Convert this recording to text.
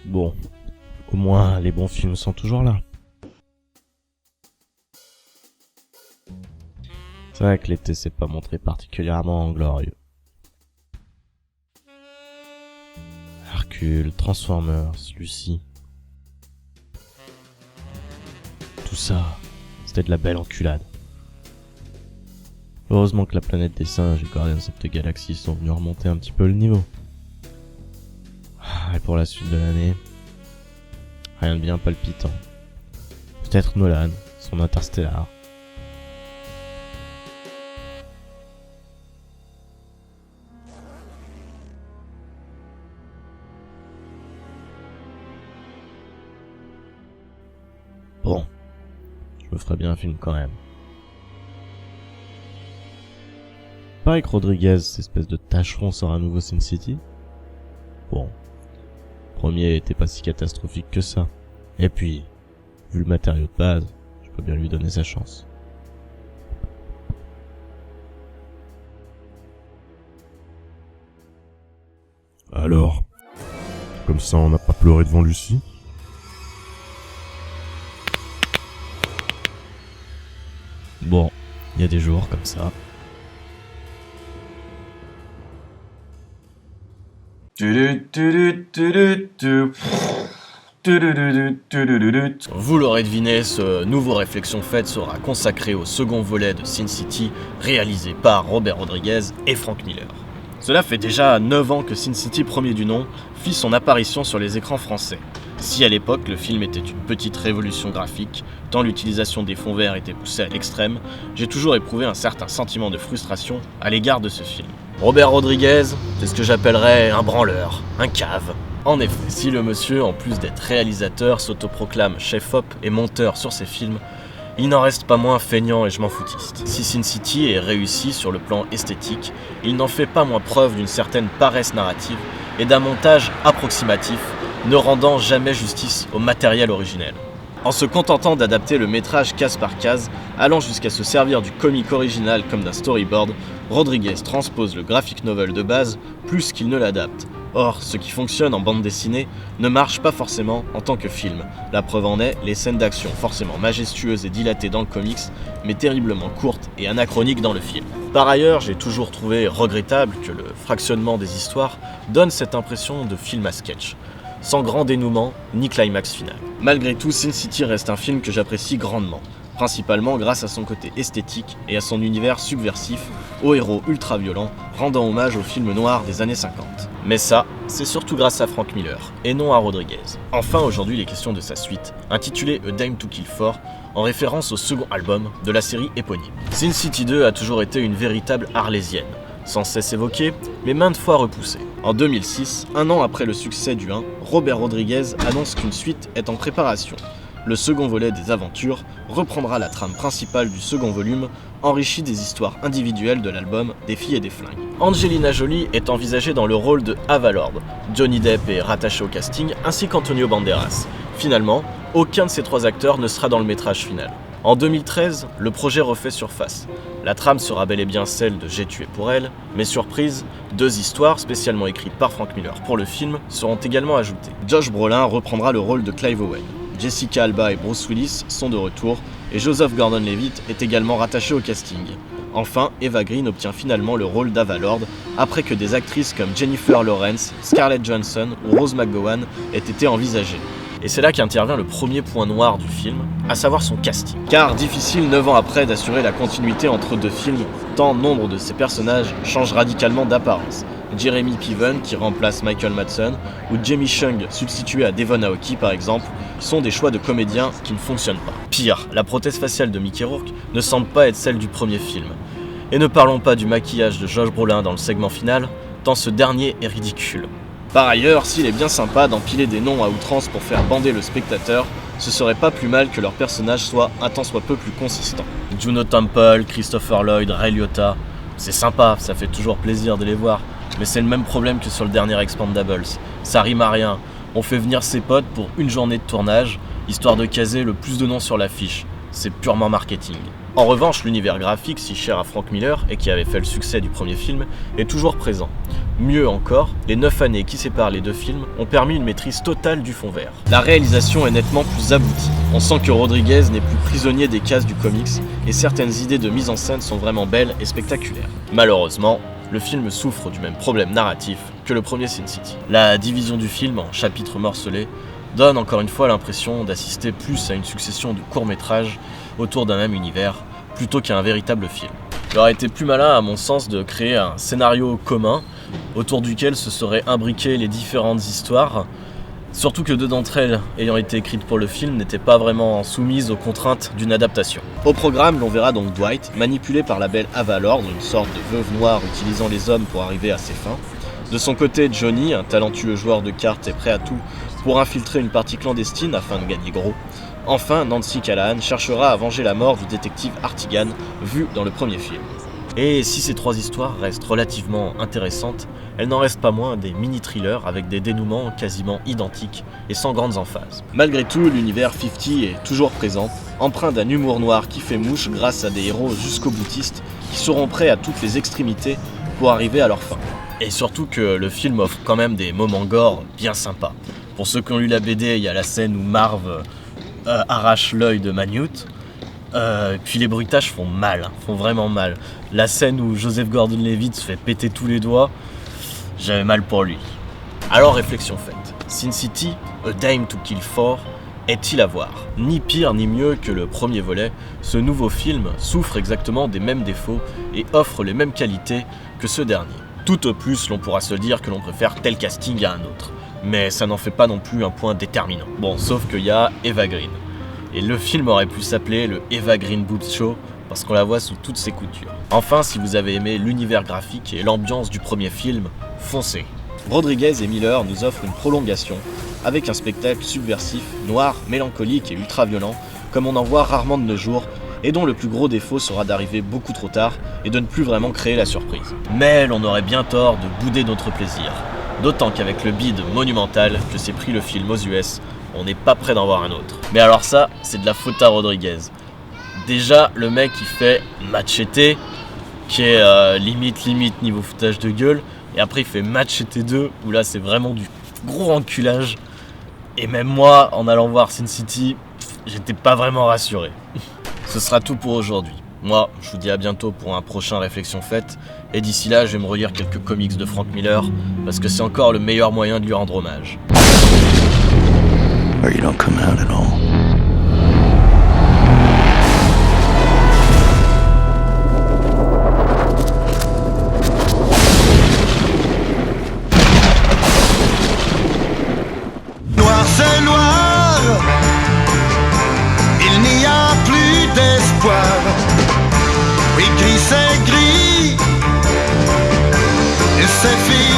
Bon, au moins les bons films sont toujours là. C'est vrai que l'été s'est pas montré particulièrement glorieux. Hercule, Transformers, Lucie. Tout ça, c'était de la belle enculade. Heureusement que la planète des singes et Guardians of the Galaxy sont venus remonter un petit peu le niveau. Et pour la suite de l'année, rien de bien palpitant. Peut-être Nolan, son Interstellar. Bon, je me ferais bien un film quand même. Pareil que Rodriguez, cette espèce de tâcheron sort un nouveau Sin City. Bon, le premier était pas si catastrophique que ça. Et puis, vu le matériau de base, je peux bien lui donner sa chance. Alors, comme ça on n'a pas pleuré devant Lucie? Bon, il y a des jours comme ça. Vous l'aurez deviné, ce nouveau Réflexion Faite sera consacré au second volet de Sin City, réalisé par Robert Rodriguez et Frank Miller. Cela fait déjà 9 ans que Sin City, premier du nom, fit son apparition sur les écrans français. Si à l'époque le film était une petite révolution graphique, tant l'utilisation des fonds verts était poussée à l'extrême, j'ai toujours éprouvé un certain sentiment de frustration à l'égard de ce film. Robert Rodriguez, c'est ce que j'appellerais un branleur, un cave. En effet, si le monsieur, en plus d'être réalisateur, s'autoproclame chef-op et monteur sur ses films, il n'en reste pas moins feignant et je m'en foutiste. Si Sin City est réussi sur le plan esthétique, il n'en fait pas moins preuve d'une certaine paresse narrative et d'un montage approximatif, ne rendant jamais justice au matériel originel. En se contentant d'adapter le métrage case par case, allant jusqu'à se servir du comic original comme d'un storyboard, Rodriguez transpose le graphic novel de base plus qu'il ne l'adapte. Or, ce qui fonctionne en bande dessinée ne marche pas forcément en tant que film. La preuve en est, les scènes d'action forcément majestueuses et dilatées dans le comics, mais terriblement courtes et anachroniques dans le film. Par ailleurs, j'ai toujours trouvé regrettable que le fractionnement des histoires donne cette impression de film à sketch, sans grand dénouement ni climax final. Malgré tout, Sin City reste un film que j'apprécie grandement, principalement grâce à son côté esthétique et à son univers subversif, aux héros ultra-violents, rendant hommage au film noir des années 50. Mais ça, c'est surtout grâce à Frank Miller, et non à Rodriguez. Enfin, aujourd'hui, les questions de sa suite, intitulée A Dame to Kill For, en référence au second album de la série éponyme. Sin City 2 a toujours été une véritable arlésienne, sans cesse évoquée, mais maintes fois repoussée. En 2006, un an après le succès du 1, Robert Rodriguez annonce qu'une suite est en préparation. Le second volet des aventures reprendra la trame principale du second volume, enrichi des histoires individuelles de l'album Des filles et des flingues. Angelina Jolie est envisagée dans le rôle de Ava-Lord. Johnny Depp est rattaché au casting, ainsi qu'Antonio Banderas. Finalement, aucun de ces trois acteurs ne sera dans le métrage final. En 2013, le projet refait surface. La trame sera bel et bien celle de J'ai tué pour elle, mais surprise, 2 histoires spécialement écrites par Frank Miller pour le film seront également ajoutées. Josh Brolin reprendra le rôle de Clive Owen. Jessica Alba et Bruce Willis sont de retour, et Joseph Gordon-Levitt est également rattaché au casting. Enfin, Eva Green obtient finalement le rôle d'Ava-Lord, après que des actrices comme Jennifer Lawrence, Scarlett Johansson ou Rose McGowan aient été envisagées. Et c'est là qu'intervient le premier point noir du film, à savoir son casting. Car difficile 9 ans après d'assurer la continuité entre 2 films, tant nombre de ces personnages changent radicalement d'apparence. Jeremy Piven, qui remplace Michael Madsen, ou Jamie Chung, substitué à Devon Aoki par exemple, sont des choix de comédiens qui ne fonctionnent pas. Pire, la prothèse faciale de Mickey Rourke ne semble pas être celle du premier film. Et ne parlons pas du maquillage de Josh Brolin dans le segment final, tant ce dernier est ridicule. Par ailleurs, s'il est bien sympa d'empiler des noms à outrance pour faire bander le spectateur, ce serait pas plus mal que leurs personnages soient un tant soit peu plus consistants. Juno Temple, Christopher Lloyd, Ray Liotta, c'est sympa, ça fait toujours plaisir de les voir, mais c'est le même problème que sur le dernier Expandables. Ça rime à rien, on fait venir ses potes pour une journée de tournage, histoire de caser le plus de noms sur l'affiche. C'est purement marketing. En revanche, l'univers graphique si cher à Frank Miller et qui avait fait le succès du premier film est toujours présent. Mieux encore, les 9 années qui séparent les deux films ont permis une maîtrise totale du fond vert. La réalisation est nettement plus aboutie. On sent que Rodriguez n'est plus prisonnier des cases du comics et certaines idées de mise en scène sont vraiment belles et spectaculaires. Malheureusement, le film souffre du même problème narratif que le premier Sin City. La division du film en chapitres morcelés donne encore une fois l'impression d'assister plus à une succession de courts-métrages autour d'un même univers, plutôt qu'à un véritable film. Il aurait été plus malin à mon sens de créer un scénario commun, autour duquel se seraient imbriquées les différentes histoires, surtout que deux d'entre elles, ayant été écrites pour le film, n'étaient pas vraiment soumises aux contraintes d'une adaptation. Au programme, l'on verra donc Dwight, manipulé par la belle Ava Lord, une sorte de veuve noire utilisant les hommes pour arriver à ses fins. De son côté, Johnny, un talentueux joueur de cartes, est prêt à tout pour infiltrer une partie clandestine afin de gagner gros. Enfin, Nancy Callahan cherchera à venger la mort du détective Artigan, vu dans le premier film. Et si ces trois histoires restent relativement intéressantes, elles n'en restent pas moins des mini-thrillers avec des dénouements quasiment identiques et sans grandes emphases. Malgré tout, l'univers 50 est toujours présent, empreint d'un humour noir qui fait mouche grâce à des héros jusqu'au boutistes qui seront prêts à toutes les extrémités pour arriver à leur fin. Et surtout que le film offre quand même des moments gore bien sympas. Pour ceux qui ont lu la BD, il y a la scène où Marv arrache l'œil de Manute. Puis les bruitages font mal, font vraiment mal. La scène où Joseph Gordon-Levitt se fait péter tous les doigts, j'avais mal pour lui. Alors réflexion faite, Sin City, A Dame to Kill For, est-il à voir? Ni pire ni mieux que le premier volet, ce nouveau film souffre exactement des mêmes défauts et offre les mêmes qualités que ce dernier. Tout au plus, l'on pourra se dire que l'on préfère tel casting à un autre. Mais ça n'en fait pas non plus un point déterminant. Bon, sauf qu'il y a Eva Green. Et le film aurait pu s'appeler le Eva Green Boobs Show, parce qu'on la voit sous toutes ses coutures. Enfin, si vous avez aimé l'univers graphique et l'ambiance du premier film, foncez. Rodriguez et Miller nous offrent une prolongation, avec un spectacle subversif, noir, mélancolique et ultra-violent, comme on en voit rarement de nos jours, et dont le plus gros défaut sera d'arriver beaucoup trop tard et de ne plus vraiment créer la surprise. Mais l'on aurait bien tort de bouder notre plaisir. D'autant qu'avec le bide monumental que s'est pris le film aux US, on n'est pas prêt d'en voir un autre. Mais alors ça, c'est de la faute à Rodriguez. Déjà, le mec il fait Machete, qui est limite niveau foutage de gueule, et après il fait Machete 2, où là c'est vraiment du gros enculage. Et même moi, en allant voir Sin City, j'étais pas vraiment rassuré. Ce sera tout pour aujourd'hui. Moi, je vous dis à bientôt pour un prochain Réflexion Faite, et d'ici là, je vais me relire quelques comics de Frank Miller, parce que c'est encore le meilleur moyen de lui rendre hommage. Or you don't come out at all. Noir c'est noir, il n'y a plus d'espoir. Oui, gris c'est gris, et c'est fini.